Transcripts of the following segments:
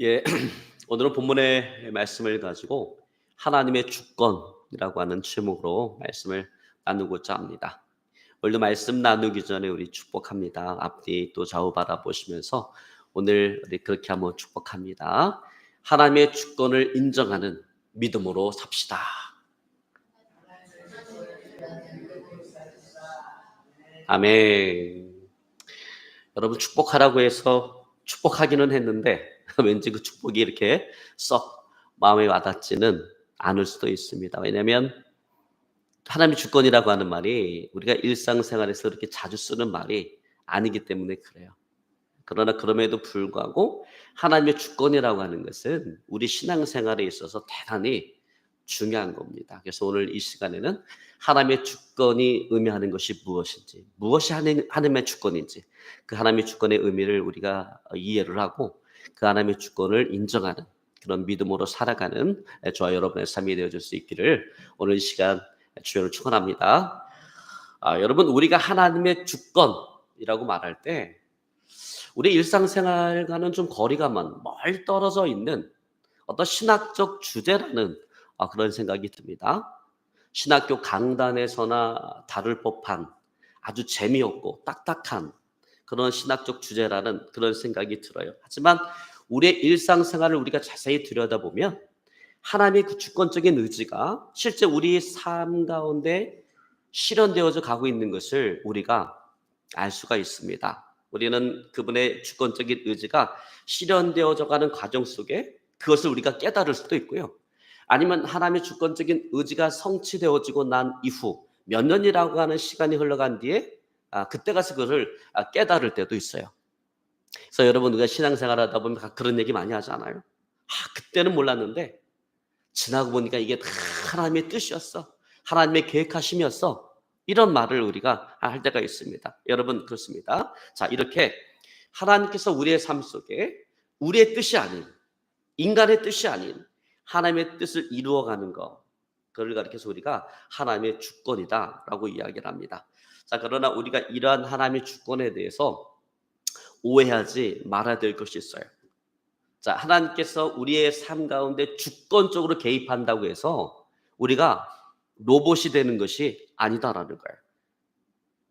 예, 오늘은 본문의 말씀을 가지고 하나님의 주권이라고 하는 제목으로 말씀을 나누고자 합니다. 오늘도 말씀 나누기 전에 우리 축복합니다. 앞뒤 또 좌우 바라보시면서 오늘 우리 그렇게 한번 축복합니다. 하나님의 주권을 인정하는 믿음으로 삽시다. 아멘. 여러분 축복하라고 해서 축복하기는 했는데 왠지 그 축복이 이렇게 썩 마음에 와닿지는 않을 수도 있습니다. 왜냐하면 하나님의 주권이라고 하는 말이 우리가 일상생활에서 이렇게 자주 쓰는 말이 아니기 때문에 그래요. 그러나 그럼에도 불구하고 하나님의 주권이라고 하는 것은 우리 신앙생활에 있어서 대단히 중요한 겁니다. 그래서 오늘 이 시간에는 하나님의 주권이 의미하는 것이 무엇인지, 무엇이 하나님의 주권인지, 그 하나님의 주권의 의미를 우리가 이해를 하고 그 하나님의 주권을 인정하는 그런 믿음으로 살아가는 저와 여러분의 삶이 되어질 수 있기를 오늘 이 시간 주여를 축원합니다. 여러분 우리가 하나님의 주권이라고 말할 때 우리 일상생활과는 좀 거리가 멀 떨어져 있는 어떤 신학적 주제라는 그런 생각이 듭니다. 신학교 강단에서나 다룰 법한 아주 재미없고 딱딱한 그런 신학적 주제라는 그런 생각이 들어요. 하지만 우리의 일상생활을 우리가 자세히 들여다보면 하나님의 그 주권적인 의지가 실제 우리의 삶 가운데 실현되어져 가고 있는 것을 우리가 알 수가 있습니다. 우리는 그분의 주권적인 의지가 실현되어져 가는 과정 속에 그것을 우리가 깨달을 수도 있고요. 아니면 하나님의 주권적인 의지가 성취되어지고 난 이후 몇 년이라고 하는 시간이 흘러간 뒤에 그때 가서 그것을 깨달을 때도 있어요. 그래서 여러분 우리가 신앙생활 하다 보면 그런 얘기 많이 하잖아요. 그때는 몰랐는데 지나고 보니까 이게 다 하나님의 뜻이었어. 하나님의 계획하심이었어. 이런 말을 우리가 할 때가 있습니다. 여러분 그렇습니다. 자, 이렇게 하나님께서 우리의 삶 속에 우리의 뜻이 아닌 인간의 뜻이 아닌 하나님의 뜻을 이루어가는 것, 그걸 가리켜서 우리가 하나님의 주권이다라고 이야기를 합니다. 자, 그러나 우리가 이러한 하나님의 주권에 대해서 오해하지 말아야 될 것이 있어요. 자, 하나님께서 우리의 삶 가운데 주권적으로 개입한다고 해서 우리가 로봇이 되는 것이 아니다라는 거예요.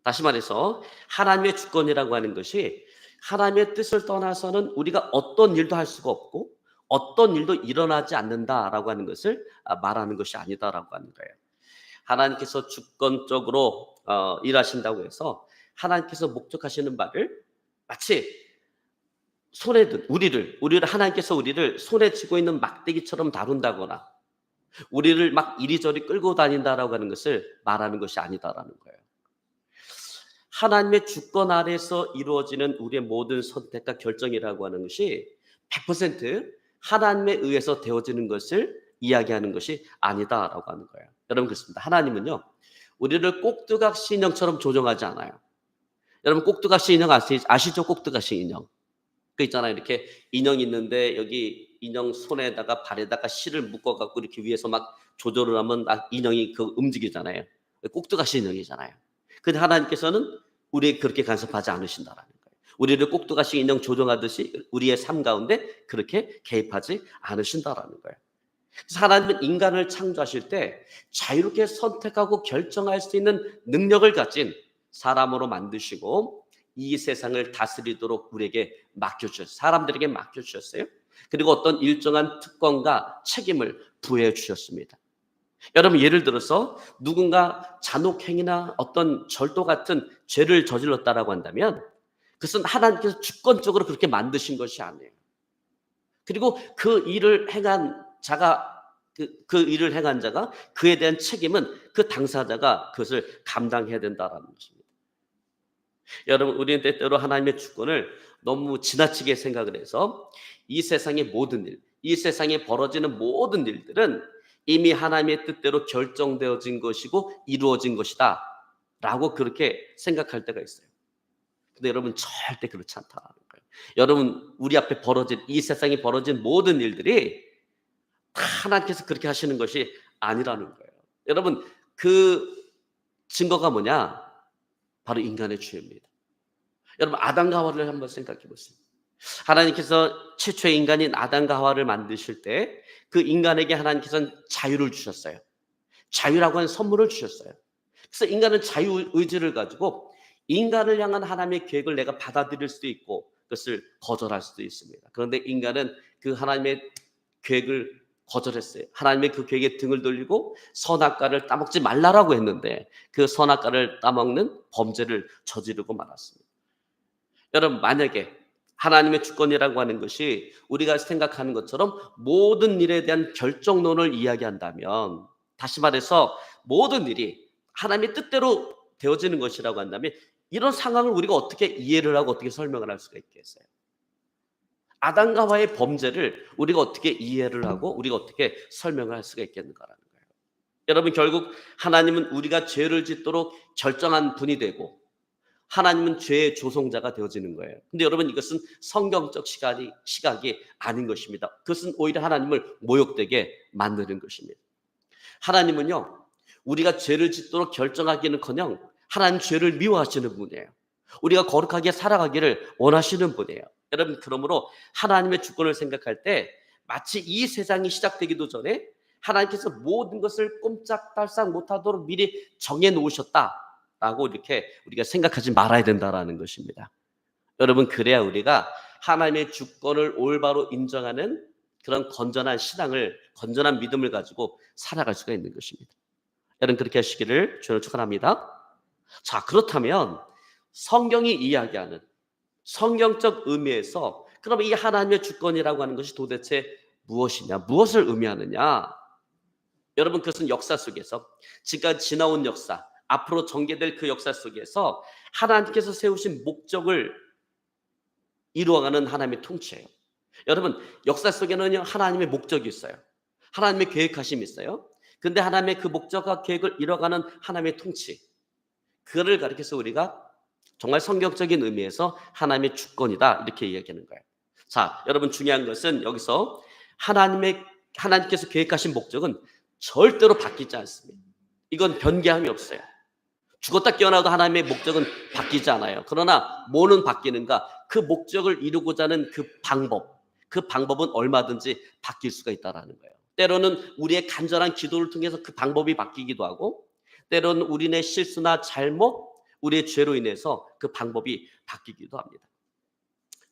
다시 말해서 하나님의 주권이라고 하는 것이 하나님의 뜻을 떠나서는 우리가 어떤 일도 할 수가 없고 어떤 일도 일어나지 않는다라고 하는 것을 말하는 것이 아니다라고 하는 거예요. 하나님께서 주권적으로 일하신다고 해서 하나님께서 목적하시는 바를 마치 손에 든 우리를 하나님께서 우리를 손에 쥐고 있는 막대기처럼 다룬다거나 우리를 막 이리저리 끌고 다닌다라고 하는 것을 말하는 것이 아니다라는 거예요. 하나님의 주권 아래에서 이루어지는 우리의 모든 선택과 결정이라고 하는 것이 100% 하나님에 의해서 되어지는 것을 이야기하는 것이 아니다라고 하는 거예요. 여러분 그렇습니다. 하나님은요, 우리를 꼭두각시 인형처럼 조종하지 않아요. 여러분 꼭두각시 인형 아시죠? 꼭두각시 인형. 그 있잖아요. 이렇게 인형이 있는데 여기 인형 손에다가 발에다가 실을 묶어 갖고 이렇게 위에서 막 조절을 하면 막 인형이 그 움직이잖아요. 꼭두각시 인형이잖아요. 근데 하나님께서는 우리 그렇게 간섭하지 않으신다라는 거예요. 우리를 꼭두각시 인형 조종하듯이 우리의 삶 가운데 그렇게 개입하지 않으신다라는 거예요. 그래서 하나님은 인간을 창조하실 때 자유롭게 선택하고 결정할 수 있는 능력을 가진 사람으로 만드시고 이 세상을 다스리도록 우리에게 맡겨주셨어요. 사람들에게 맡겨주셨어요. 그리고 어떤 일정한 특권과 책임을 부여해 주셨습니다. 여러분 예를 들어서 누군가 잔혹행위나 어떤 절도 같은 죄를 저질렀다라고 한다면 그것은 하나님께서 주권적으로 그렇게 만드신 것이 아니에요. 그리고 그 일을 행한 자가 그 일을 행한 자가 그에 대한 책임은 그 당사자가 그것을 감당해야 된다라는 것입니다. 여러분 우리는 때때로 하나님의 주권을 너무 지나치게 생각을 해서 이 세상의 모든 일, 이 세상에 벌어지는 모든 일들은 이미 하나님의 뜻대로 결정되어진 것이고 이루어진 것이다 라고 그렇게 생각할 때가 있어요. 근데 여러분 절대 그렇지 않다는 거예요. 여러분 우리 앞에 벌어진 이 세상에 벌어진 모든 일들이 다 하나님께서 그렇게 하시는 것이 아니라는 거예요. 여러분 그 증거가 뭐냐? 바로 인간의 죄입니다. 여러분 아담과 하와를 한번 생각해 보세요. 하나님께서 최초의 인간인 아담과 하와를 만드실 때 그 인간에게 하나님께서는 자유를 주셨어요. 자유라고 하는 선물을 주셨어요. 그래서 인간은 자유의지를 가지고 인간을 향한 하나님의 계획을 내가 받아들일 수도 있고 그것을 거절할 수도 있습니다. 그런데 인간은 그 하나님의 계획을 거절했어요. 하나님의 그 계획에 등을 돌리고 선악과를 따먹지 말라라고 했는데 그 선악과를 따먹는 범죄를 저지르고 말았습니다. 여러분, 만약에 하나님의 주권이라고 하는 것이 우리가 생각하는 것처럼 모든 일에 대한 결정론을 이야기한다면, 다시 말해서 모든 일이 하나님의 뜻대로 되어지는 것이라고 한다면 이런 상황을 우리가 어떻게 이해를 하고 어떻게 설명을 할 수가 있겠어요? 아담과 하와의 범죄를 우리가 어떻게 이해를 하고 우리가 어떻게 설명을 할 수가 있겠는가라는 거예요. 여러분, 결국 하나님은 우리가 죄를 짓도록 결정한 분이 되고 하나님은 죄의 조성자가 되어지는 거예요. 근데 여러분, 이것은 성경적 시각이 아닌 것입니다. 그것은 오히려 하나님을 모욕되게 만드는 것입니다. 하나님은요, 우리가 죄를 짓도록 결정하기는커녕 하나님 죄를 미워하시는 분이에요. 우리가 거룩하게 살아가기를 원하시는 분이에요. 여러분, 그러므로 하나님의 주권을 생각할 때 마치 이 세상이 시작되기도 전에 하나님께서 모든 것을 꼼짝달싹 못하도록 미리 정해 놓으셨다라고 이렇게 우리가 생각하지 말아야 된다라는 것입니다. 여러분, 그래야 우리가 하나님의 주권을 올바로 인정하는 그런 건전한 신앙을, 건전한 믿음을 가지고 살아갈 수가 있는 것입니다. 여러분, 그렇게 하시기를 주님으로 축원합니다. 자, 그렇다면 성경이 이야기하는 성경적 의미에서 그럼 이 하나님의 주권이라고 하는 것이 도대체 무엇이냐, 무엇을 의미하느냐? 여러분, 그것은 역사 속에서 지금까지 지나온 역사, 앞으로 전개될 그 역사 속에서 하나님께서 세우신 목적을 이루어가는 하나님의 통치예요. 여러분, 역사 속에는 하나님의 목적이 있어요. 하나님의 계획하심이 있어요. 근데 하나님의 그 목적과 계획을 이뤄가는 하나님의 통치, 그거를 가리켜서 우리가 정말 성경적인 의미에서 하나님의 주권이다 이렇게 이야기하는 거예요. 자, 여러분, 중요한 것은 여기서 하나님께서 계획하신 목적은 절대로 바뀌지 않습니다. 이건 변개함이 없어요. 죽었다 깨어나도 하나님의 목적은 바뀌지 않아요. 그러나 뭐는 바뀌는가? 그 목적을 이루고자 하는 그 방법은 얼마든지 바뀔 수가 있다라는 거예요. 때로는 우리의 간절한 기도를 통해서 그 방법이 바뀌기도 하고, 때로는 우리의 실수나 잘못, 우리의 죄로 인해서 그 방법이 바뀌기도 합니다.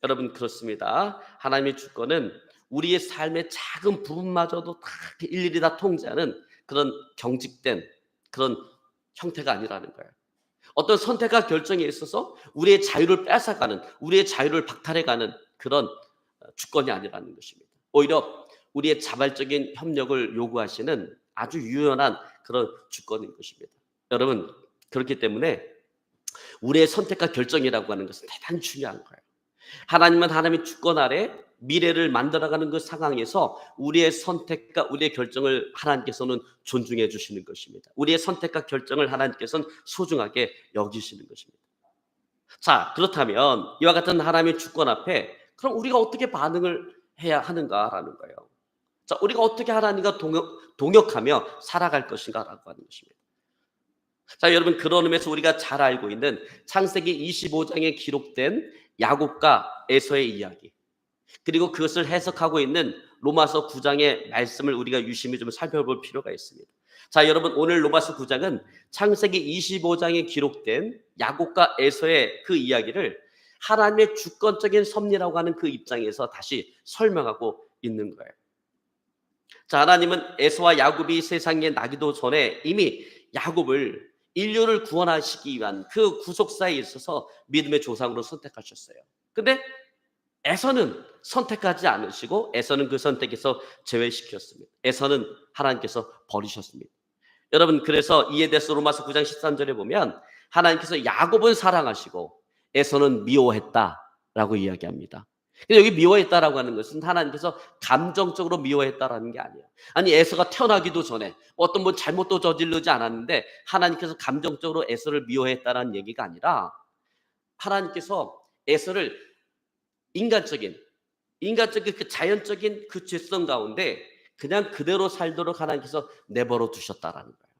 여러분, 그렇습니다. 하나님의 주권은 우리의 삶의 작은 부분마저도 다 일일이 다 통제하는 그런 경직된 그런 형태가 아니라는 거예요. 어떤 선택과 결정에 있어서 우리의 자유를 뺏어가는, 우리의 자유를 박탈해가는 그런 주권이 아니라는 것입니다. 오히려 우리의 자발적인 협력을 요구하시는 아주 유연한 그런 주권인 것입니다. 여러분, 그렇기 때문에 우리의 선택과 결정이라고 하는 것은 대단히 중요한 거예요. 하나님은 하나님의 주권 아래 미래를 만들어가는 그 상황에서 우리의 선택과 우리의 결정을 하나님께서는 존중해 주시는 것입니다. 우리의 선택과 결정을 하나님께서는 소중하게 여기시는 것입니다. 자, 그렇다면 이와 같은 하나님의 주권 앞에 그럼 우리가 어떻게 반응을 해야 하는가라는 거예요. 자, 우리가 어떻게 하나님과 동역하며 살아갈 것인가라고 하는 것입니다. 자, 여러분, 그런 의미에서 우리가 잘 알고 있는 창세기 25장에 기록된 야곱과 에서의 이야기, 그리고 그것을 해석하고 있는 로마서 9장의 말씀을 우리가 유심히 좀 살펴볼 필요가 있습니다. 자, 여러분, 오늘 로마서 9장은 창세기 25장에 기록된 야곱과 에서의 그 이야기를 하나님의 주권적인 섭리라고 하는 그 입장에서 다시 설명하고 있는 거예요. 자, 하나님은 에서와 야곱이 세상에 나기도 전에 이미 야곱을 인류를 구원하시기 위한 그 구속사에 있어서 믿음의 조상으로 선택하셨어요. 근데 에서는 선택하지 않으시고 에서는 그 선택에서 제외시켰습니다. 에서는 하나님께서 버리셨습니다. 여러분, 그래서 이에 대해서 로마서 9장 13절에 보면 하나님께서 야곱은 사랑하시고 에서는 미워했다라고 이야기합니다. 근데 여기 미워했다라고 하는 것은 하나님께서 감정적으로 미워했다라는 게 아니에요. 아니, 에서가 태어나기도 전에 어떤 잘못도 저지르지 않았는데 하나님께서 감정적으로 에서를 미워했다라는 얘기가 아니라 하나님께서 에서를 인간적인 그 자연적인 그 죄성 가운데 그냥 그대로 살도록 하나님께서 내버려 두셨다라는 거예요.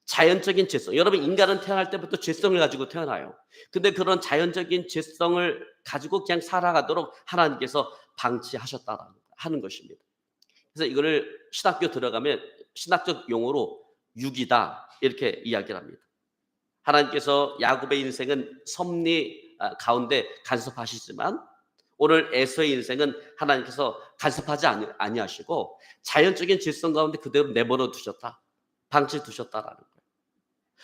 자연적인 죄성. 여러분 인간은 태어날 때부터 죄성을 가지고 태어나요. 근데 그런 자연적인 죄성을 가지고 그냥 살아가도록 하나님께서 방치하셨다라는 하는 것입니다. 그래서 이거를 신학교 들어가면 신학적 용어로 육이다 이렇게 이야기를 합니다. 하나님께서 야곱의 인생은 섭리 가운데 간섭하시지만 오늘 에서의 인생은 하나님께서 간섭하지 아니하시고 자연적인 질성 가운데 그대로 내버려 두셨다. 방치 두셨다라는 거예요.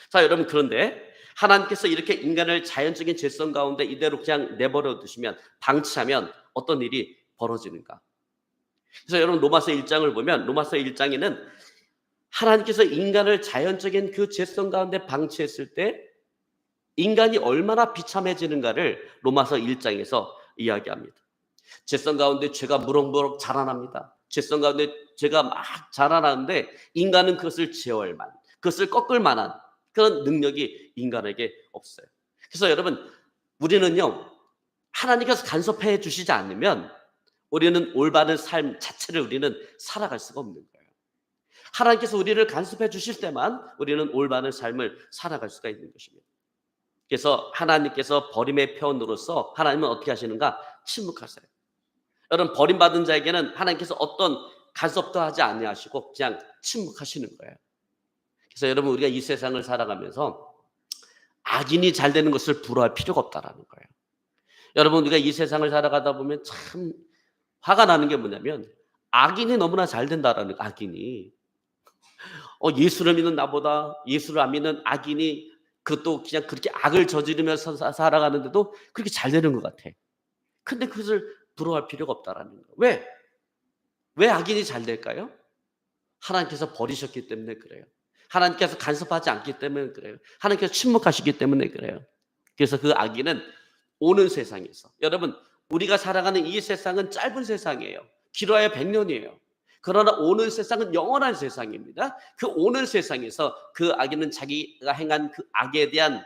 자, 여러분 그런데 하나님께서 이렇게 인간을 자연적인 질성 가운데 이대로 그냥 내버려 두시면 방치하면 어떤 일이 벌어지는가? 그래서 여러분 로마서 1장을 보면 로마서 1장에는 하나님께서 인간을 자연적인 그 죄성 가운데 방치했을 때 인간이 얼마나 비참해지는가를 로마서 1장에서 이야기합니다. 죄성 가운데 죄가 무럭무럭 자라납니다. 죄성 가운데 죄가 막 자라나는데 인간은 그것을 제어할 만, 그것을 꺾을 만한 그런 능력이 인간에게 없어요. 그래서 여러분 우리는요 하나님께서 간섭해 주시지 않으면 우리는 올바른 삶 자체를 우리는 살아갈 수가 없는 거예요. 하나님께서 우리를 간섭해 주실 때만 우리는 올바른 삶을 살아갈 수가 있는 것입니다. 그래서 하나님께서 버림의 표현으로서 하나님은 어떻게 하시는가? 침묵하세요. 여러분 버림받은 자에게는 하나님께서 어떤 간섭도 하지 아니하시고 그냥 침묵하시는 거예요. 그래서 여러분 우리가 이 세상을 살아가면서 악인이 잘 되는 것을 부러워할 필요가 없다라는 거예요. 여러분 우리가 이 세상을 살아가다 보면 참 화가 나는 게 뭐냐면 악인이 너무나 잘 된다라는 악인이 예수를 믿는 나보다 예수를 안 믿는 악인이 그것도 그냥 그렇게 악을 저지르면서 살아가는데도 그렇게 잘 되는 것 같아. 근데 그것을 부러워할 필요가 없다라는 거예요. 왜? 왜 악인이 잘 될까요? 하나님께서 버리셨기 때문에 그래요. 하나님께서 간섭하지 않기 때문에 그래요. 하나님께서 침묵하시기 때문에 그래요. 그래서 그 악인은 오는 세상에서 여러분 우리가 살아가는 이 세상은 짧은 세상이에요. 길어야 100년이에요. 그러나 오는 세상은 영원한 세상입니다. 그 오는 세상에서 그 악인은 자기가 행한 그 악에 대한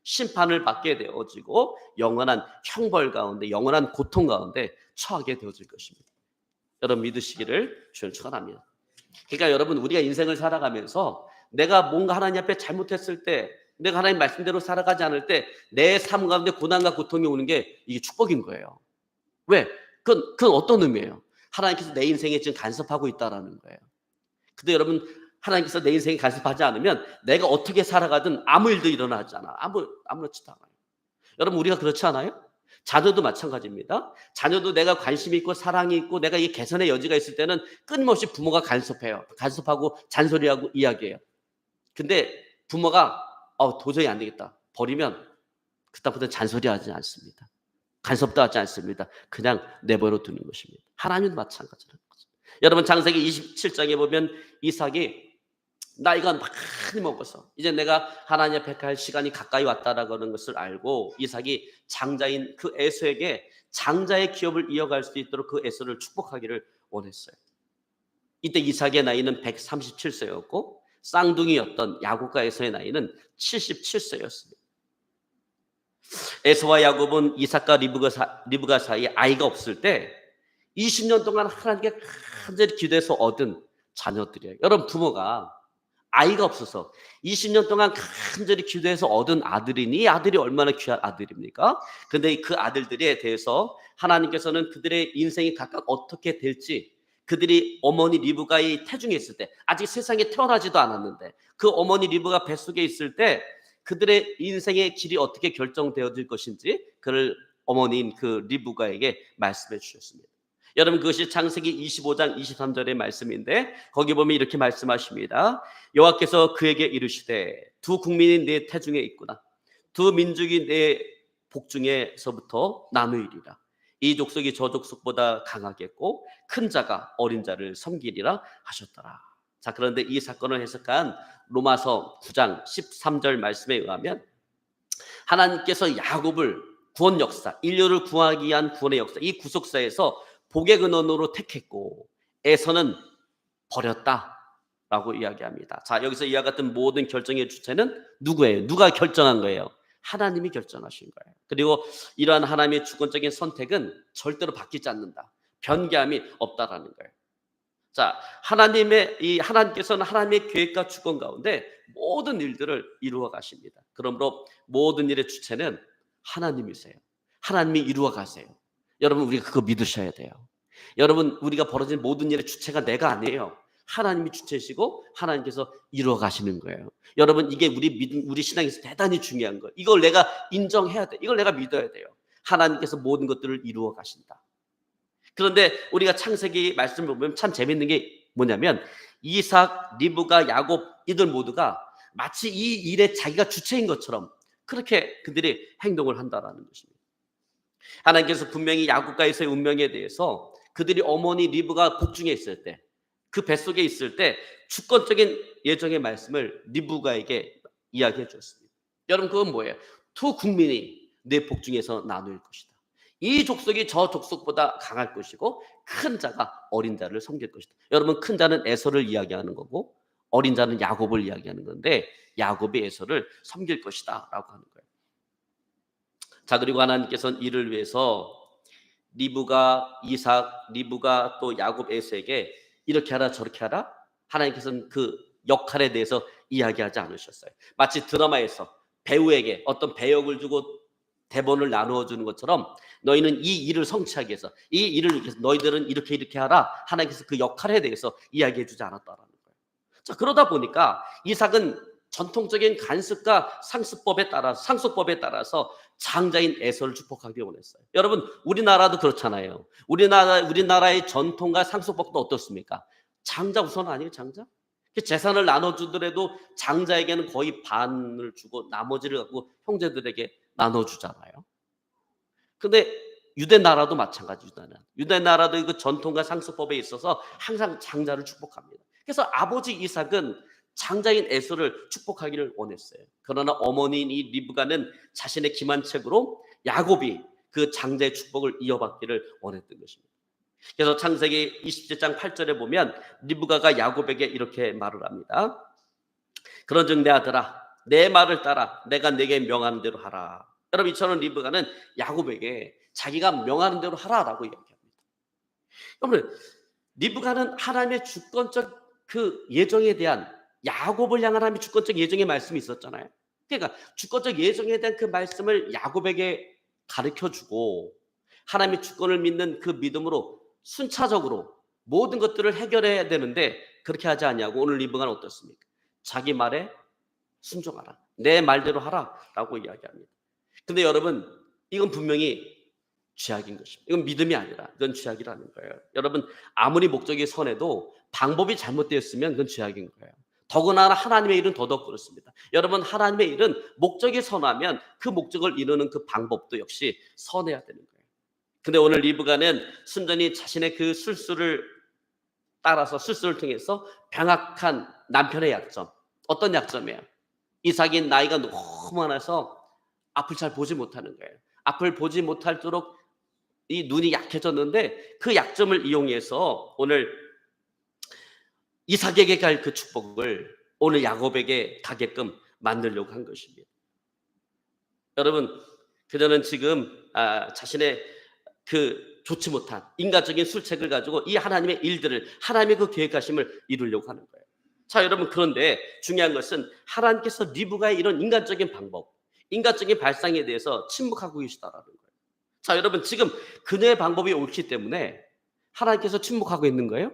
심판을 받게 되어지고 영원한 형벌 가운데 영원한 고통 가운데 처하게 되어질 것입니다. 여러분 믿으시기를 주님 축원합니다. 그러니까 여러분 우리가 인생을 살아가면서 내가 뭔가 하나님 앞에 잘못했을 때 내가 하나님 말씀대로 살아가지 않을 때 내 삶 가운데 고난과 고통이 오는 게 이게 축복인 거예요. 왜? 그건 어떤 의미예요? 하나님께서 내 인생에 지금 간섭하고 있다라는 거예요. 근데 여러분 하나님께서 내 인생에 간섭하지 않으면 내가 어떻게 살아가든 아무 일도 일어나지 않아. 아무렇지도 않아요. 여러분 우리가 그렇지 않아요? 자녀도 마찬가지입니다. 자녀도 내가 관심이 있고 사랑이 있고 내가 이 개선의 여지가 있을 때는 끊임없이 부모가 간섭해요. 간섭하고 잔소리하고 이야기해요. 근데 부모가 도저히 안 되겠다. 버리면 그다음부터 잔소리하지 않습니다. 간섭도 하지 않습니다. 그냥 내버려 두는 것입니다. 하나님도 마찬가지라는 거죠. 여러분 창세기 27장에 보면 이삭이 나이가 많이 먹어서 이제 내가 하나님 앞에 갈 시간이 가까이 왔다라고 하는 것을 알고 이삭이 장자인 그 에서에게 장자의 기업을 이어갈 수 있도록 그 에서를 축복하기를 원했어요. 이때 이삭의 나이는 137세였고 쌍둥이였던 야곱과 에서의 나이는 77세였습니다. 에서와 야곱은 이삭과 리브가 사이에 아이가 없을 때 20년 동안 하나님께 간절히 기도해서 얻은 자녀들이에요. 여러분 부모가 아이가 없어서 20년 동안 간절히 기도해서 얻은 아들이니 이 아들이 얼마나 귀한 아들입니까? 근데 그 아들들에 대해서 하나님께서는 그들의 인생이 각각 어떻게 될지 그들이 어머니 리브가의 태중에 있을 때 아직 세상에 태어나지도 않았는데 그 어머니 리브가 뱃속에 있을 때 그들의 인생의 길이 어떻게 결정되어질 것인지 그를 어머니인 그 리브가에게 말씀해 주셨습니다. 여러분 그것이 창세기 25장 23절의 말씀인데 거기 보면 이렇게 말씀하십니다. 여호와께서 그에게 이르시되 두 국민이 내 태중에 있구나. 두 민족이 내 복중에서부터 나누이리라. 이 족속이 저 족속보다 강하겠고 큰 자가 어린 자를 섬기리라 하셨더라. 자 그런데 이 사건을 해석한 로마서 9장 13절 말씀에 의하면 하나님께서 야곱을 구원 역사, 인류를 구하기 위한 구원의 역사, 이 구속사에서 복의 근원으로 택했고 에서는 버렸다라고 이야기합니다. 자 여기서 이와 같은 모든 결정의 주체는 누구예요? 누가 결정한 거예요? 하나님이 결정하신 거예요. 그리고 이러한 하나님의 주권적인 선택은 절대로 바뀌지 않는다. 변개함이 없다라는 거예요. 자, 하나님께서는 하나님의 계획과 주권 가운데 모든 일들을 이루어 가십니다. 그러므로 모든 일의 주체는 하나님이세요. 하나님이 이루어 가세요. 여러분, 우리가 그거 믿으셔야 돼요. 여러분, 우리가 벌어진 모든 일의 주체가 내가 아니에요. 하나님이 주체시고 하나님께서 이루어 가시는 거예요. 여러분, 이게 우리 신앙에서 대단히 중요한 거예요. 이걸 내가 인정해야 돼. 이걸 내가 믿어야 돼요. 하나님께서 모든 것들을 이루어 가신다. 그런데 우리가 창세기 말씀을 보면 참 재밌는 게 뭐냐면, 이삭, 리브가, 야곱, 이들 모두가 마치 이 일에 자기가 주체인 것처럼 그렇게 그들이 행동을 한다라는 것입니다. 하나님께서 분명히 야곱과 에서의 운명에 대해서 그들이 어머니 리브가 복중에 있을 때, 그 뱃속에 있을 때 주권적인 예정의 말씀을 리브가에게 이야기해 주었습니다. 여러분, 그건 뭐예요? 두 국민이 내 복중에서 나눌 것이다. 이 족속이 저 족속보다 강할 것이고 큰 자가 어린 자를 섬길 것이다. 여러분, 큰 자는 에서를 이야기하는 거고 어린 자는 야곱을 이야기하는 건데, 야곱이 에서를 섬길 것이다 라고 하는 거예요. 자, 그리고 하나님께서는 이를 위해서 리브가 또 야곱 에서에게 이렇게 하라 저렇게 하라, 하나님께서는 그 역할에 대해서 이야기하지 않으셨어요. 마치 드라마에서 배우에게 어떤 배역을 주고 대본을 나누어 주는 것처럼 너희는 이 일을 성취하기 위해서, 이 일을 위해서 너희들은 이렇게 하라, 하나님께서 그 역할에 대해서 이야기해 주지 않았다라는 거예요. 자, 그러다 보니까 이삭은 전통적인 간습과 상습법에 따라서 장자인 에서를 축복하기 원했어요. 여러분, 우리나라도 그렇잖아요. 우리나라의 전통과 상습법도 어떻습니까? 장자 우선 아니에요, 장자? 재산을 나눠주더라도 장자에게는 거의 반을 주고 나머지를 갖고 형제들에게 나눠주잖아요. 근데 유대 나라도 마찬가지. 유대 나라도 그 전통과 상습법에 있어서 항상 장자를 축복합니다. 그래서 아버지 이삭은 장자인 에서를 축복하기를 원했어요. 그러나 어머니인 이 리브가는 자신의 기만책으로 야곱이 그 장자의 축복을 이어받기를 원했던 것입니다. 그래서 창세기 27장 8절에 보면 리브가가 야곱에게 이렇게 말을 합니다. 그런즉 내 아들아, 내 말을 따라 내가 네게 명하는 대로 하라. 여러분, 이처럼 리브가는 야곱에게 자기가 명하는 대로 하라라고 이야기합니다. 여러분, 리브가는 하나님의 주권적 그 예정에 대한, 야곱을 향한 하나님의 주권적 예정의 말씀이 있었잖아요. 그러니까 주권적 예정에 대한 그 말씀을 야곱에게 가르쳐주고 하나님의 주권을 믿는 그 믿음으로 순차적으로 모든 것들을 해결해야 되는데, 그렇게 하지 않냐고 오늘 리브가는 어떻습니까? 자기 말에 순종하라, 내 말대로 하라라고 이야기합니다. 근데 여러분, 이건 분명히 죄악인 것입니다. 이건 믿음이 아니라 이건 죄악이라는 거예요. 여러분, 아무리 목적이 선해도 방법이 잘못되었으면 그건 죄악인 거예요. 더구나 하나님의 일은 더더욱 그렇습니다. 여러분, 하나님의 일은 목적이 선하면 그 목적을 이루는 그 방법도 역시 선해야 되는 거예요. 근데 오늘 리브가는 순전히 자신의 그 술수를 통해서 병약한 남편의 약점, 어떤 약점이에요? 이삭이 나이가 너무 많아서 앞을 잘 보지 못하는 거예요. 앞을 보지 못할수록 이 눈이 약해졌는데, 그 약점을 이용해서 오늘 이삭에게 갈 그 축복을 오늘 야곱에게 가게끔 만들려고 한 것입니다. 여러분, 그녀는 지금 자신의 그 좋지 못한 인간적인 술책을 가지고 이 하나님의 일들을, 하나님의 그 계획하심을 이루려고 하는 거예요. 자, 여러분, 그런데 중요한 것은 하나님께서 리브가의 이런 인간적인 방법, 인간적인 발상에 대해서 침묵하고 계시다라는 거예요. 자, 여러분, 지금 그녀의 방법이 옳기 때문에 하나님께서 침묵하고 있는 거예요?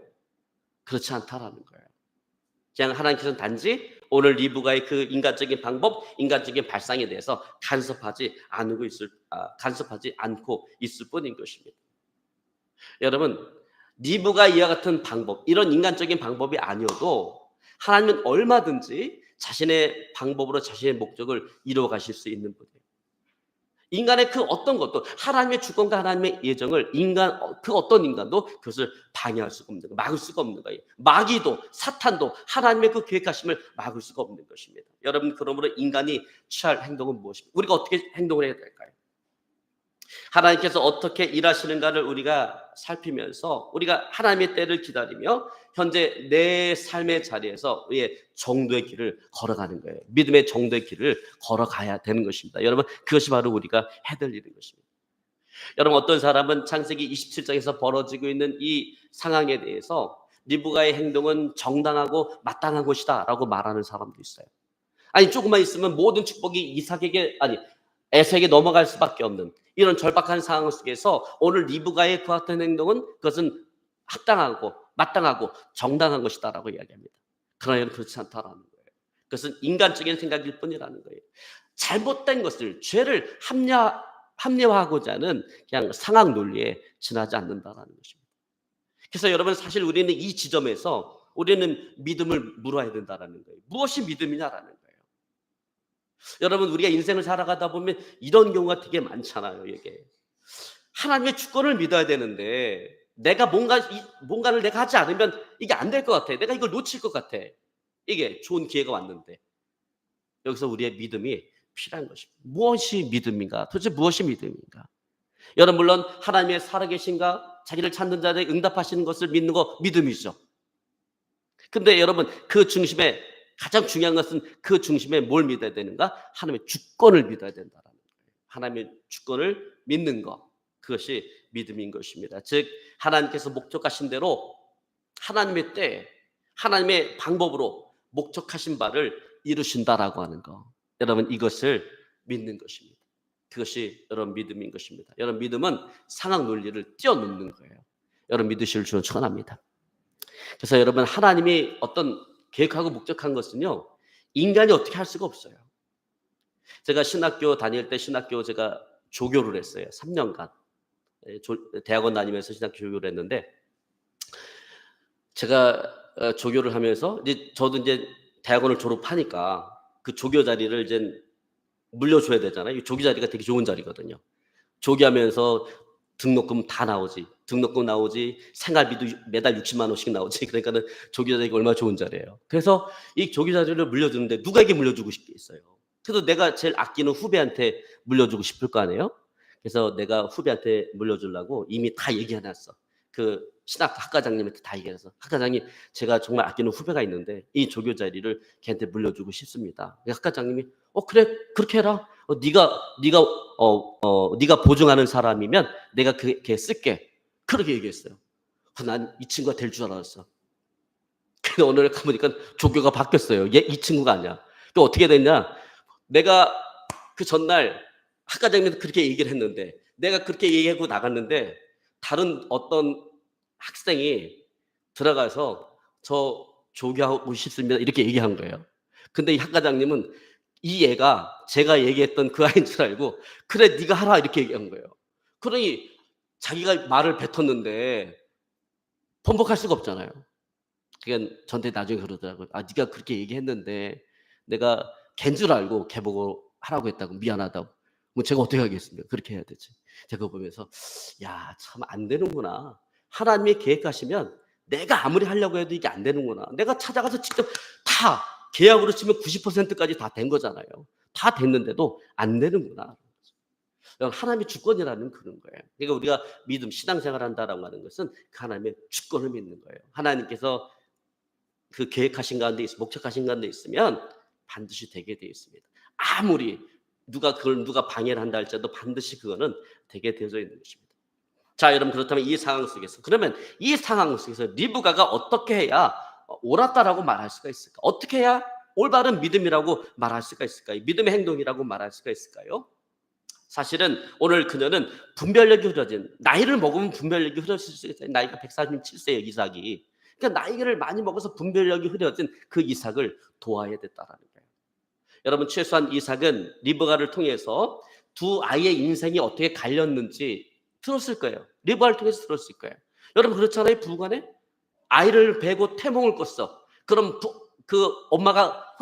그렇지 않다라는 거예요. 그냥 하나님께서는 단지 오늘 리브가의 그 인간적인 방법, 인간적인 발상에 대해서 간섭하지 않고 있을 뿐인 것입니다. 여러분, 리브가 이와 같은 방법, 이런 인간적인 방법이 아니어도 하나님은 얼마든지 자신의 방법으로 자신의 목적을 이루어 가실 수 있는 분이에요. 인간의 그 어떤 것도, 하나님의 주권과 하나님의 예정을 그 어떤 인간도 그것을 방해할 수가 없는 거예요. 막을 수가 없는 거예요. 마귀도, 사탄도 하나님의 그 계획하심을 막을 수가 없는 것입니다. 여러분, 그러므로 인간이 취할 행동은 무엇입니까? 우리가 어떻게 행동을 해야 될까요? 하나님께서 어떻게 일하시는가를 우리가 살피면서 우리가 하나님의 때를 기다리며 현재 내 삶의 자리에서 우리의 정도의 길을 걸어가는 거예요. 믿음의 정도의 길을 걸어가야 되는 것입니다. 여러분, 그것이 바로 우리가 해야 될 일인 것입니다. 여러분, 어떤 사람은 창세기 27장에서 벌어지고 있는 이 상황에 대해서 리브가의 행동은 정당하고 마땅한 것이다라고 말하는 사람도 있어요. 아니 조금만 있으면 모든 축복이 이삭에게 아니 에서에게 넘어갈 수밖에 없는 이런 절박한 상황 속에서 오늘 리브가의 그 같은 행동은 그것은 합당하고 마땅하고 정당한 것이다라고 이야기합니다. 그러나 이는 그렇지 않다라는 거예요. 그것은 인간적인 생각일 뿐이라는 거예요. 잘못된 것을 죄를 합리화하고자 하는 그냥 상황 논리에 지나지 않는다라는 것입니다. 그래서 여러분 사실 우리는 이 지점에서 우리는 믿음을 물어야 된다라는 거예요. 무엇이 믿음이냐라는 거예요. 여러분 우리가 인생을 살아가다 보면 이런 경우가 되게 많잖아요. 이게 하나님의 주권을 믿어야 되는데 내가 뭔가를 내가 하지 않으면 이게 안 될 것 같아. 내가 이걸 놓칠 것 같아. 이게 좋은 기회가 왔는데 여기서 우리의 믿음이 필요한 것입니다. 무엇이 믿음인가? 도대체 무엇이 믿음인가? 여러분 물론 하나님의 살아계신가 자기를 찾는 자에게 응답하시는 것을 믿는 거 믿음이죠. 근데 여러분 그 중심에 가장 중요한 것은 그 중심에 뭘 믿어야 되는가? 하나님의 주권을 믿어야 된다는 거예요. 하나님의 주권을 믿는 것. 그것이 믿음인 것입니다. 즉 하나님께서 목적하신 대로 하나님의 때에 하나님의 방법으로 목적하신 바를 이루신다라고 하는 거. 여러분 이것을 믿는 것입니다. 그것이 여러분 믿음인 것입니다. 여러분 믿음은 상황 논리를 뛰어넘는 거예요. 여러분 믿으실 줄은 축원합니다. 그래서 여러분 하나님이 어떤 계획하고 목적한 것은요 인간이 어떻게 할 수가 없어요. 제가 신학교 다닐 때 제가 조교를 했어요. 3년간 대학원 다니면서 신학교 조교를 했는데 제가 조교를 하면서 저도 이제 대학원을 졸업하니까 그 조교 자리를 이제 물려줘야 되잖아요. 이 조교 자리가 되게 좋은 자리거든요. 조교하면서 등록금 다 나오지. 등록금 나오지. 생활비도 매달 60만 원씩 나오지. 그러니까는 조교 자리가 얼마나 좋은 자리예요. 그래서 이 조교 자리를 물려주는데 누구에게 물려주고 싶겠어요. 그래서 내가 제일 아끼는 후배한테 물려주고 싶을 거 아니에요. 그래서 내가 후배한테 물려주려고 이미 다 얘기해놨어. 그 학과장님한테 다 얘기해서 학과장님 제가 정말 아끼는 후배가 있는데 이 조교 자리를 걔한테 물려주고 싶습니다. 학과장님이 그래 그렇게 해라. 네가 보증하는 사람이면 내가 걔 쓸게. 그렇게 얘기했어요. 난 이 친구가 될 줄 알았어. 근데 오늘 가보니까 조교가 바뀌었어요. 얘 이 친구가 아니야. 또 어떻게 됐냐? 내가 그 전날 학과장님도 그렇게 얘기를 했는데 내가 그렇게 얘기하고 나갔는데 다른 어떤 학생이 들어가서 저 조교하고 싶습니다. 이렇게 얘기한 거예요. 근데 이 학과장님은 이 애가 제가 얘기했던 그 아이인 줄 알고 그래 네가 하라 이렇게 얘기한 거예요. 그러니 자기가 말을 뱉었는데 번복할 수가 없잖아요. 그러니까 저한테 나중에 그러더라고요. 네가 그렇게 얘기했는데 내가 걘 줄 알고 걔 보고 하라고 했다고 미안하다고. 뭐 제가 어떻게 하겠습니까? 그렇게 해야 되지. 제가 보면서 야, 참 안 되는구나. 하나님이 계획하시면 내가 아무리 하려고 해도 이게 안 되는구나. 내가 찾아가서 직접 다 계약으로 치면 90%까지 다 된 거잖아요. 다 됐는데도 안 되는구나. 하나님의 주권이라는 그런 거예요. 그러니까 우리가 믿음, 신앙생활 한다라고 하는 것은 그 하나님의 주권을 믿는 거예요. 하나님께서 그 계획하신 가운데 목적하신 가운데 있으면 반드시 되게 되어 있습니다. 아무리 누가 방해를 한다 할지라도 반드시 그거는 되게 되어져 있는 것입니다. 자, 여러분 그렇다면 이 상황 속에서 리브가가 어떻게 해야 옳았다라고 말할 수가 있을까? 어떻게 해야 올바른 믿음이라고 말할 수가 있을까요? 믿음의 행동이라고 말할 수가 있을까요? 사실은 오늘 그녀는 분별력이 흐려진 나이를 먹으면 분별력이 흐려질 수 있어요. 나이가 147세예요 이삭이. 그러니까 나이를 많이 먹어서 분별력이 흐려진 그 이삭을 도와야 됐다라는 거예요. 여러분 최소한 이삭은 리브가를 통해서 두 아이의 인생이 어떻게 갈렸는지 들었을 거예요. 리브가를 통해서 들었을 거예요. 여러분 그렇잖아요. 부부간에 아이를 베고 태몽을 꿨어. 그럼 그 엄마가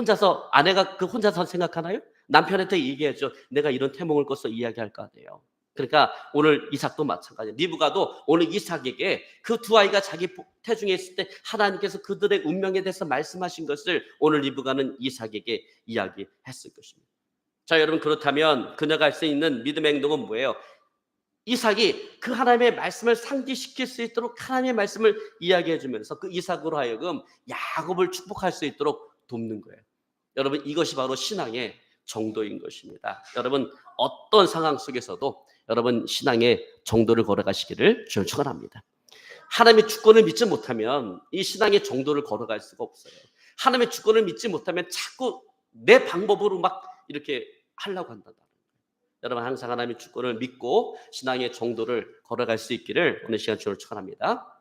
아내가 혼자서 생각하나요? 남편한테 얘기하죠. 내가 이런 태몽을 꿨어 이야기할 거 아니에요. 그러니까 오늘 이삭도 마찬가지예요. 리브가도 오늘 이삭에게 그 두 아이가 자기 태중에 있을 때 하나님께서 그들의 운명에 대해서 말씀하신 것을 오늘 리브가는 이삭에게 이야기했을 것입니다. 자, 여러분 그렇다면 그녀가 할 수 있는 믿음의 행동은 뭐예요? 이삭이 그 하나님의 말씀을 상기시킬 수 있도록 하나님의 말씀을 이야기해 주면서 그 이삭으로 하여금 야곱을 축복할 수 있도록 돕는 거예요. 여러분 이것이 바로 신앙의 정도인 것입니다. 여러분 어떤 상황 속에서도 여러분 신앙의 정도를 걸어가시기를 주님 축원합니다. 하나님의 주권을 믿지 못하면 이 신앙의 정도를 걸어갈 수가 없어요. 하나님의 주권을 믿지 못하면 자꾸 내 방법으로 막 이렇게 하려고 한다. 여러분 항상 하나님의 주권을 믿고 신앙의 정도를 걸어갈 수 있기를 오늘 시간 주를 축원합니다.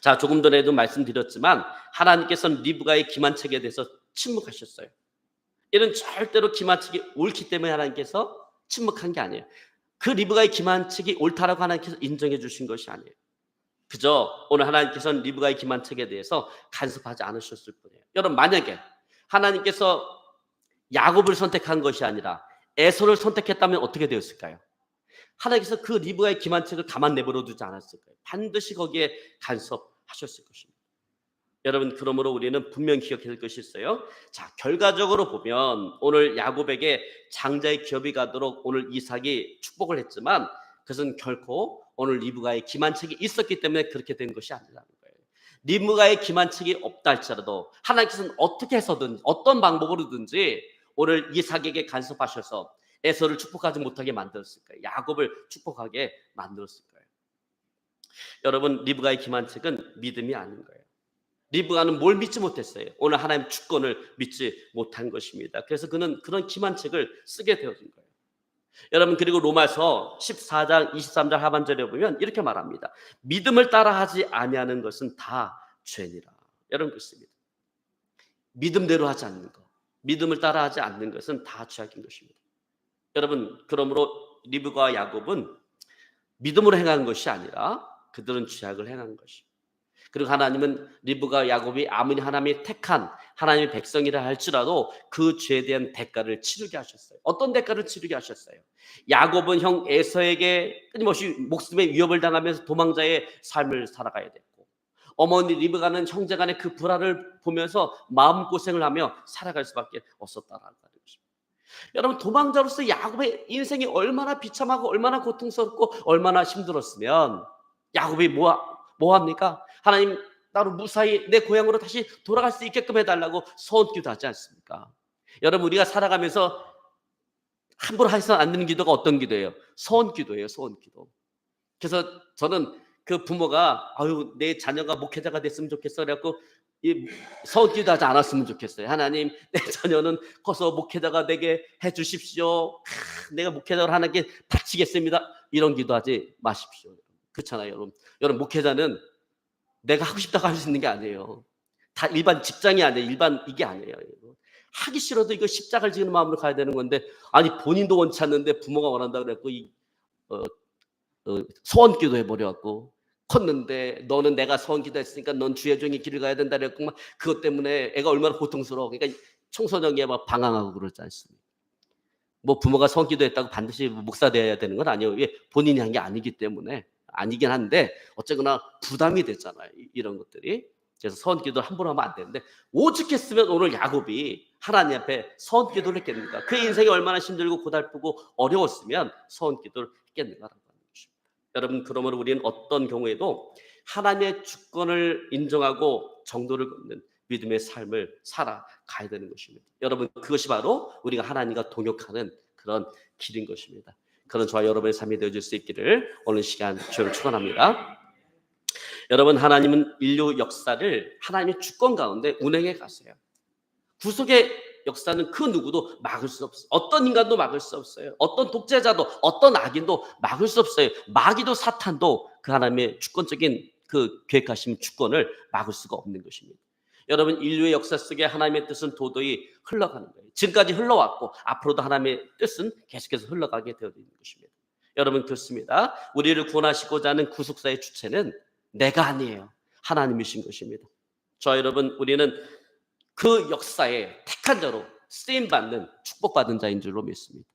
자, 조금 전에도 말씀드렸지만 하나님께서는 리브가의 기만책에 대해서 침묵하셨어요. 이는 절대로 기만책이 옳기 때문에 하나님께서 침묵한 게 아니에요. 그 리브가의 기만책이 옳다라고 하나님께서 인정해 주신 것이 아니에요. 그저 오늘 하나님께서는 리브가의 기만책에 대해서 간섭하지 않으셨을 뿐이에요. 여러분 만약에 하나님께서 야곱을 선택한 것이 아니라 에서를 선택했다면 어떻게 되었을까요? 하나님께서 그 리브가의 기만책을 가만 내버려 두지 않았을 거예요. 반드시 거기에 간섭하셨을 것입니다. 여러분 그러므로 우리는 분명히 기억해야 될 것이 있어요. 자, 결과적으로 보면 오늘 야곱에게 장자의 기업이 가도록 오늘 이삭이 축복을 했지만 그것은 결코 오늘 리브가의 기만책이 있었기 때문에 그렇게 된 것이 아니라는 거예요. 리브가의 기만책이 없다 할지라도 하나님께서는 어떻게 해서든 어떤 방법으로든지 오늘 이삭에게 간섭하셔서 에서를 축복하지 못하게 만들었을 거예요. 야곱을 축복하게 만들었을 거예요. 여러분 리브가의 기만책은 믿음이 아닌 거예요. 리브가는 뭘 믿지 못했어요? 오늘 하나님 주권을 믿지 못한 것입니다. 그래서 그는 그런 기만책을 쓰게 되어진 거예요. 여러분 그리고 로마서 14장 23절 하반절에 보면 이렇게 말합니다. 믿음을 따라하지 아니하는 것은 다 죄니라. 여러분 그렇습니다. 믿음대로 하지 않는 것, 믿음을 따라하지 않는 것은 다 죄악인 것입니다. 여러분 그러므로 리브가와 야곱은 믿음으로 행한 것이 아니라 그들은 죄악을 행한 것입니다. 그리고 하나님은 리브가와 야곱이 아무리 하나님이 택한 하나님의 백성이라 할지라도 그 죄에 대한 대가를 치르게 하셨어요. 어떤 대가를 치르게 하셨어요? 야곱은 형 에서에게 끊임없이 목숨의 위협을 당하면서 도망자의 삶을 살아가야 됐고, 어머니 리브가는 형제간의 그 불화를 보면서 마음고생을 하며 살아갈 수밖에 없었다라는 것입니다. 여러분 도망자로서 야곱의 인생이 얼마나 비참하고 얼마나 고통스럽고 얼마나 힘들었으면 야곱이 뭐합니까? 하나님 나로 무사히 내 고향으로 다시 돌아갈 수 있게끔 해달라고 소원기도 하지 않습니까? 여러분 우리가 살아가면서 함부로 해서는 안 되는 기도가 어떤 기도예요? 소원기도예요. 소원기도. 그래서 저는 그 부모가 아유 내 자녀가 목회자가 됐으면 좋겠어 그래갖고 소원기도 하지 않았으면 좋겠어요. 하나님 내 자녀는 커서 목회자가 되게 해주십시오. 내가 목회자를 하나님께 바치겠습니다. 이런 기도하지 마십시오. 그렇잖아요. 여러분 목회자는 내가 하고 싶다고 할 수 있는 게 아니에요. 다 일반 직장이 아니에요. 일반 이게 아니에요. 하기 싫어도 이거 십자가를 지는 마음으로 가야 되는 건데 아니 본인도 원치 않는데 부모가 원한다 그랬고 소원기도 해버려갖고 컸는데 너는 내가 소원기도 했으니까 넌 주의 종의 길을 가야 된다 그랬고 막 그것 때문에 애가 얼마나 고통스러워. 그러니까 청소년기에 막 방황하고 그러지 않습니까? 뭐 부모가 소원기도 했다고 반드시 목사 되어야 되는 건 아니에요. 본인이 한 게 아니기 때문에. 아니긴 한데 어쨌거나 부담이 됐잖아요. 이런 것들이. 그래서 서원기도를 함부로 하면 안 되는데 오직 했으면 오늘 야곱이 하나님 앞에 서원기도를 했겠는가. 그 인생이 얼마나 힘들고 고달프고 어려웠으면 서원기도를 했겠는가라고 하는 것입니다. 여러분 그러므로 우리는 어떤 경우에도 하나님의 주권을 인정하고 정도를 걷는 믿음의 삶을 살아가야 되는 것입니다. 여러분 그것이 바로 우리가 하나님과 동역하는 그런 길인 것입니다. 그런 저와 여러분의 삶이 되어줄 수 있기를 오늘 시간 주를 축원합니다. 여러분 하나님은 인류 역사를 하나님의 주권 가운데 운행해 가세요. 구속의 역사는 그 누구도 막을 수 없어요. 어떤 인간도 막을 수 없어요. 어떤 독재자도 어떤 악인도 막을 수 없어요. 마귀도 사탄도 그 하나님의 주권적인 그 계획하신 주권을 막을 수가 없는 것입니다. 여러분 인류의 역사 속에 하나님의 뜻은 도저히 흘러가는 거예요. 지금까지 흘러왔고 앞으로도 하나님의 뜻은 계속해서 흘러가게 되어 있는 것입니다. 여러분 그렇습니다. 우리를 구원하시고자 하는 구속사의 주체는 내가 아니에요. 하나님이신 것입니다. 저 여러분 우리는 그 역사에 택한 자로 쓰임받는 축복받은 자인 줄로 믿습니다.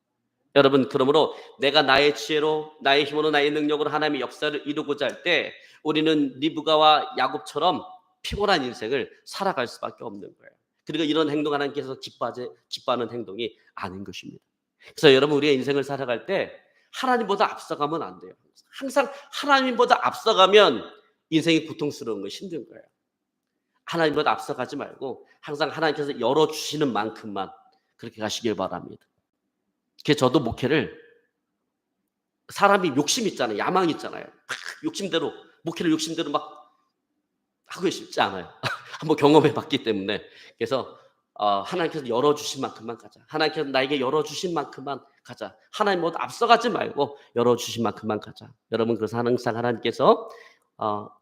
여러분 그러므로 내가 나의 지혜로 나의 힘으로 나의 능력으로 하나님의 역사를 이루고자 할 때 우리는 리브가와 야곱처럼 피곤한 인생을 살아갈 수밖에 없는 거예요. 그리고 이런 행동 하나님께서 기뻐하는 행동이 아닌 것입니다. 그래서 여러분 우리의 인생을 살아갈 때 하나님보다 앞서가면 안 돼요. 항상 하나님보다 앞서가면 인생이 고통스러운 거 힘든 거예요. 하나님보다 앞서가지 말고 항상 하나님께서 열어주시는 만큼만 그렇게 가시길 바랍니다. 그래서 저도 목회를 사람이 욕심 있잖아요. 야망 있잖아요. 욕심대로 목회를 욕심대로 막 하고 싶지 않아요. 한번 경험해 봤기 때문에. 그래서 하나님께서 열어주신 만큼만 가자. 하나님께서 나에게 열어주신 만큼만 가자. 하나님 뭐 앞서가지 말고 열어주신 만큼만 가자. 여러분, 그래서 항상 하나님께서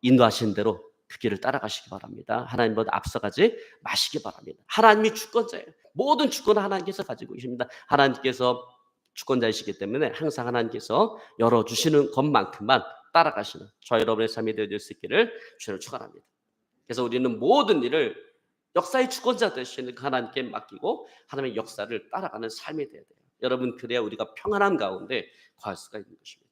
인도하시는 대로 그 길을 따라가시기 바랍니다. 하나님보다 앞서가지 마시기 바랍니다. 하나님이 주권자예요. 모든 주권을 하나님께서 가지고 계십니다. 하나님께서 주권자이시기 때문에 항상 하나님께서 열어주시는 것만큼만 따라가시는 저 여러분의 삶이 되어질 수 있기를 주를 축원합니다. 그래서 우리는 모든 일을 역사의 주권자 되시는 하나님께 맡기고 하나님의 역사를 따라가는 삶이 되어야 돼요. 여러분, 그래야 우리가 평안함 가운데 거할 수가 있는 것입니다.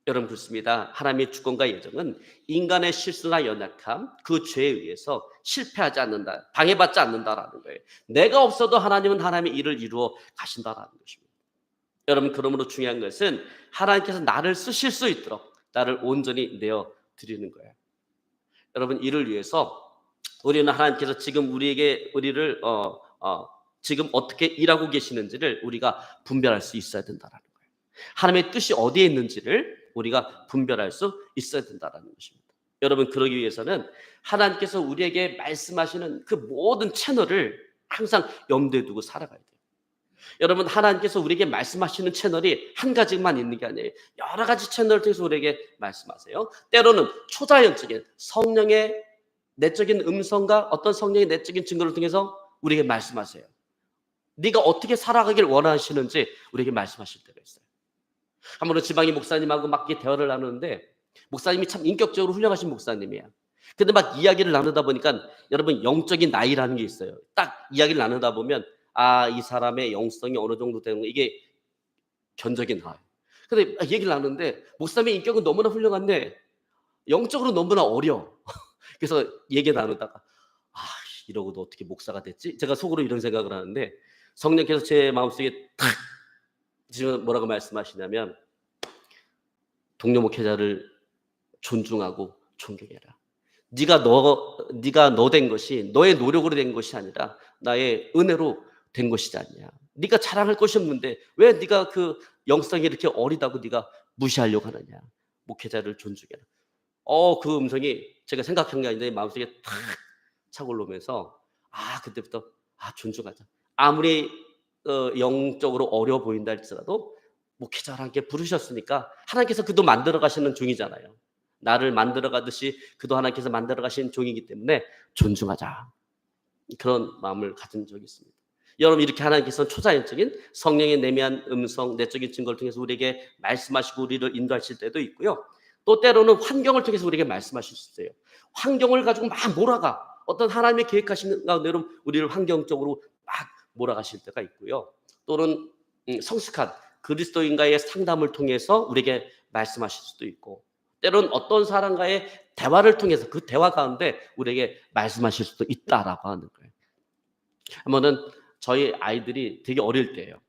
여러분, 그렇습니다. 하나님의 주권과 예정은 인간의 실수나 연약함, 그 죄에 의해서 실패하지 않는다, 방해받지 않는다라는 거예요. 내가 없어도 하나님은 하나님의 일을 이루어 가신다라는 것입니다. 여러분, 그러므로 중요한 것은 하나님께서 나를 쓰실 수 있도록 나를 온전히 내어 드리는 거예요. 여러분, 이를 위해서 우리는 하나님께서 지금 우리를 지금 어떻게 일하고 계시는지를 우리가 분별할 수 있어야 된다라는 거예요. 하나님의 뜻이 어디에 있는지를 우리가 분별할 수 있어야 된다라는 것입니다. 여러분, 그러기 위해서는 하나님께서 우리에게 말씀하시는 그 모든 채널을 항상 염두에 두고 살아가야 돼요. 여러분, 하나님께서 우리에게 말씀하시는 채널이 한 가지만 있는 게 아니에요. 여러 가지 채널을 통해서 우리에게 말씀하세요. 때로는 초자연적인 성령의 내적인 음성과 어떤 성령의 내적인 증거를 통해서 우리에게 말씀하세요. 네가 어떻게 살아가길 원하시는지 우리에게 말씀하실 때가 있어요. 한 번은 지방의 목사님하고 막 대화를 나누는데, 목사님이 참 인격적으로 훌륭하신 목사님이야. 근데 막 이야기를 나누다 보니까 여러분, 영적인 나이라는 게 있어요. 딱 이야기를 나누다 보면 이 사람의 영성이 어느 정도 되는 거, 이게 견적이 나와요. 근데 얘기를 나누는데 목사님의 인격은 너무나 훌륭한데 영적으로 너무나 어려. 그래서 얘기 나누다가 이러고도 어떻게 목사가 됐지? 제가 속으로 이런 생각을 하는데 성령께서 제 마음속에 탁 지금 뭐라고 말씀하시냐면, 동료 목회자를 존중하고 존경해라. 네가 너 된 것이 너의 노력으로 된 것이 아니라 나의 은혜로 된 것이지 않냐. 네가 자랑할 것이 없는데 왜 네가 그 영성이 이렇게 어리다고 네가 무시하려고 하느냐. 목회자를 존중해라. 그 음성이 제가 생각한 게 아닌데 마음속에 탁 차고 올라오면서 그때부터 존중하자. 아무리 영적으로 어려 보인다 할지라도 목회자를 함께 부르셨으니까 하나님께서 그도 만들어 가시는 종이잖아요. 나를 만들어 가듯이 그도 하나님께서 만들어 가시는 종이기 때문에 존중하자. 그런 마음을 가진 적이 있습니다. 여러분, 이렇게 하나님께서는 초자연적인 성령의 내면 음성, 내적인 증거를 통해서 우리에게 말씀하시고 우리를 인도하실 때도 있고요. 또 때로는 환경을 통해서 우리에게 말씀하실 수 있어요. 환경을 가지고 막 몰아가. 어떤 하나님의 계획하시는 가운데로 우리를 환경적으로 막 몰아가실 때가 있고요. 또는 성숙한 그리스도인과의 상담을 통해서 우리에게 말씀하실 수도 있고, 때로는 어떤 사람과의 대화를 통해서 그 대화 가운데 우리에게 말씀하실 수도 있다라고 하는 거예요. 한 번은 저희 아이들이 되게 어릴 때예요.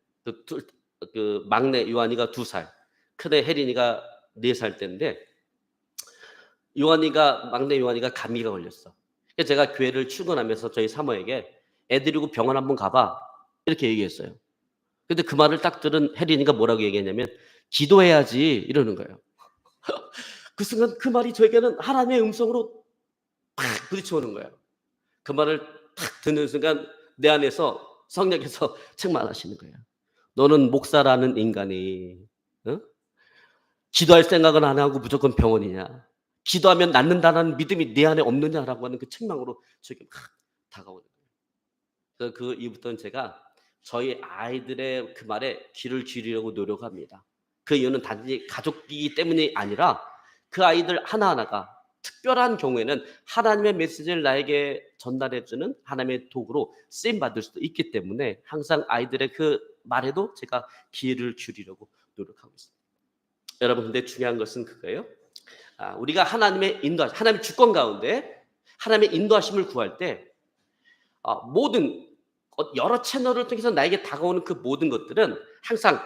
그 막내 요한이가 2살, 큰애 혜린이가 4살 때인데, 막내 요한이가 감기가 걸렸어. 그래서 제가 교회를 출근하면서 저희 사모에게 애 데리고 병원 한번 가봐 이렇게 얘기했어요. 근데 그 말을 딱 들은 혜린이가 뭐라고 얘기했냐면, 기도해야지 이러는 거예요. 그 순간 그 말이 저에게는 하나님의 음성으로 팍 부딪혀오는 거예요. 그 말을 탁 듣는 순간 내 안에서 성령께서 책망하시는 거예요. 너는 목사라는 인간이 기도할 생각은 안 하고 무조건 병원이냐? 기도하면 낫는다는 믿음이 내 안에 없느냐라고 하는 그 책망으로 저에게 막 다가오는 거예요. 그래서 그 이후부터는 제가 저희 아이들의 그 말에 귀를 기울이려고 노력합니다. 그 이유는 단지 가족이기 때문이 아니라 그 아이들 하나하나가 특별한 경우에는 하나님의 메시지를 나에게 전달해주는 하나님의 도구로 쓰임받을 수도 있기 때문에 항상 아이들의 그 말에도 제가 귀를 기울이려고 노력하고 있습니다. 여러분, 근데 중요한 것은 그거예요. 우리가 하나님의 주권 가운데 하나님의 인도하심을 구할 때 모든 여러 채널을 통해서 나에게 다가오는 그 모든 것들은 항상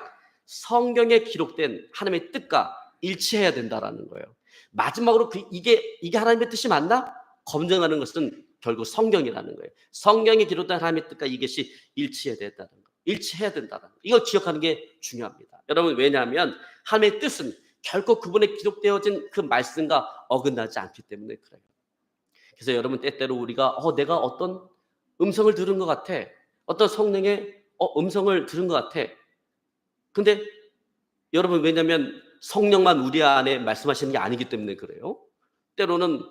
성경에 기록된 하나님의 뜻과 일치해야 된다라는 거예요. 마지막으로 이게 하나님의 뜻이 맞나? 검증하는 것은 결국 성경이라는 거예요. 성경에 기록된 하나님의 뜻과 이것이 일치해야 된다는 거. 일치해야 된다는 거. 이걸 기억하는 게 중요합니다. 여러분, 왜냐하면 하나님의 뜻은 결코 그분의 기록되어진 그 말씀과 어긋나지 않기 때문에 그래요. 그래서 여러분 때때로 우리가 내가 어떤 음성을 들은 것 같아. 어떤 성령의 음성을 들은 것 같아. 근데 여러분 왜냐하면 성령만 우리 안에 말씀하시는 게 아니기 때문에 그래요. 때로는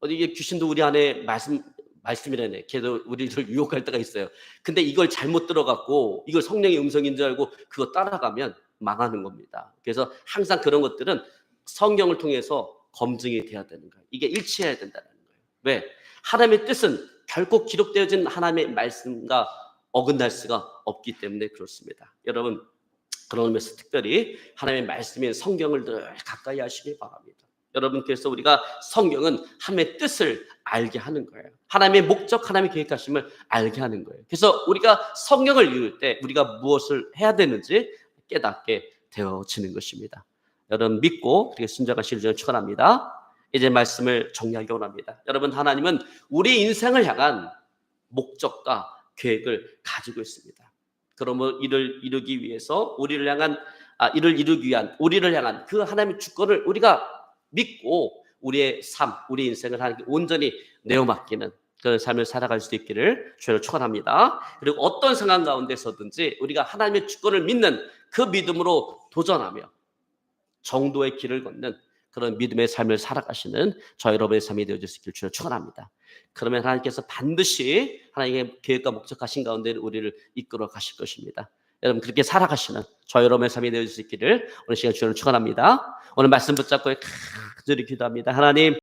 이게 귀신도 우리 안에 말씀이라네. 걔도 우리를 유혹할 때가 있어요. 근데 이걸 잘못 들어갖고 이걸 성령의 음성인 줄 알고 그거 따라가면 망하는 겁니다. 그래서 항상 그런 것들은 성경을 통해서 검증이 돼야 되는 거예요. 이게 일치해야 된다는 거예요. 왜? 하나님의 뜻은 결코 기록되어진 하나님의 말씀과 어긋날 수가 없기 때문에 그렇습니다. 여러분 그런 의미에서 특별히 하나님의 말씀인 성경을 늘 가까이 하시기 바랍니다. 여러분께서 우리가 성경은 하나님의 뜻을 알게 하는 거예요. 하나님의 목적, 하나님의 계획하심을 알게 하는 거예요. 그래서 우리가 성경을 읽을 때 우리가 무엇을 해야 되는지 깨닫게 되어지는 것입니다. 여러분 믿고 그렇게 순종하시길 저는 축원합니다. 이제 말씀을 정리하기 원합니다. 여러분 하나님은 우리 인생을 향한 목적과 계획을 가지고 있습니다. 그러면 이를 이루기 위해서 이를 이루기 위한 우리를 향한 그 하나님의 주권을 우리가 믿고 우리의 삶, 우리 인생을 하나님께 온전히 내어 맡기는 그런 삶을 살아갈 수 있기를 주를 축원합니다. 그리고 어떤 상황 가운데서든지 우리가 하나님의 주권을 믿는 그 믿음으로 도전하며 정도의 길을 걷는 그런 믿음의 삶을 살아가시는 저 여러분의 삶이 되어질 수 있기를 주를 축원합니다. 그러면 하나님께서 반드시 하나님의 계획과 목적하신 가운데 우리를 이끌어 가실 것입니다. 여러분 그렇게 살아가시는 저 여러분의 삶이 되어질 수 있기를 오늘 시간 주를 축원합니다. 오늘 말씀 붙잡고 간절히 기도합니다. 하나님